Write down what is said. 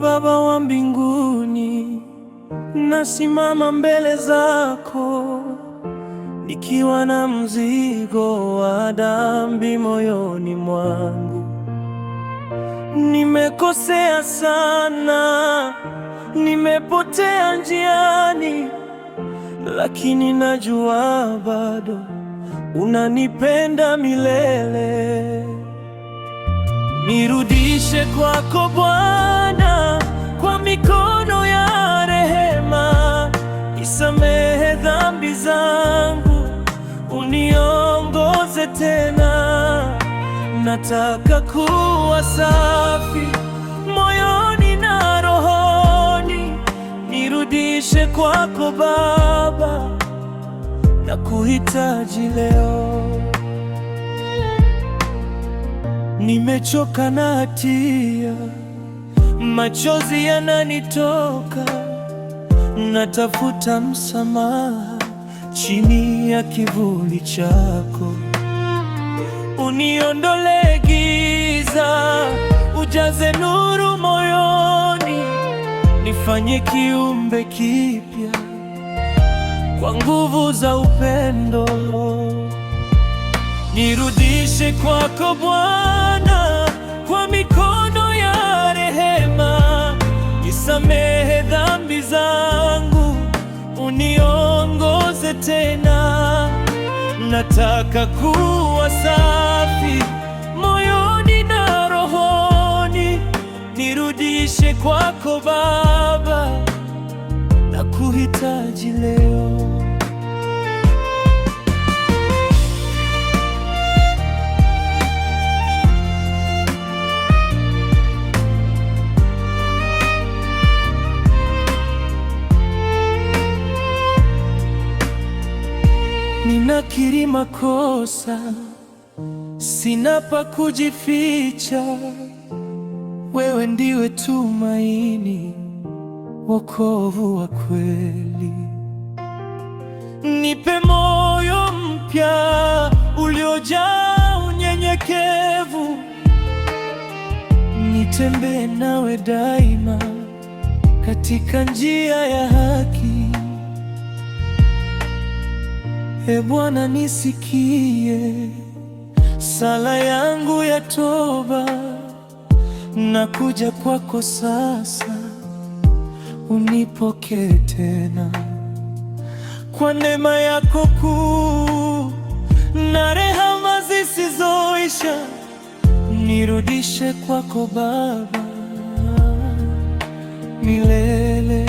Baba wa mbinguni, nasimama mbele zako nikiwa na mzigo wa dhambi moyoni mwangu. Nimekosea sana, nimepotea njiani, lakini najua bado unanipenda milele. Nirudishe kwako Bwana, kwa mikono ya rehema. Nisamehe dhambi zangu, uniongoze tena. Nataka kuwa safi moyoni na rohoni. Nirudishe kwako Baba, nakuhitaji leo. Nimechoka na hatia, machozi yananitoka. Natafuta msamaha chini ya kivuli chako. Uniondolee giza, ujaze nuru moyoni. Nifanye kiumbe kipya kwa nguvu za upendo. Nirudishe kwako Bwana, kwa mikono ya rehema. Nisamehe dhambi zangu, uniongoze tena. Nataka kuwa safi moyoni na rohoni. Nirudishe kwako Baba, nakuhitaji leo. Ninakiri makosa, sina pa kujificha. Wewe ndiwe tumaini, wokovu wa kweli. Nipe moyo mpya uliojaa unyenyekevu. Nitembee nawe daima katika njia ya haki. E Bwana, nisikie sala yangu ya toba. Nakuja kwako sasa, unipokee tena. Kwa neema yako kuu na rehema zisizoisha, nirudishe kwako Baba milele.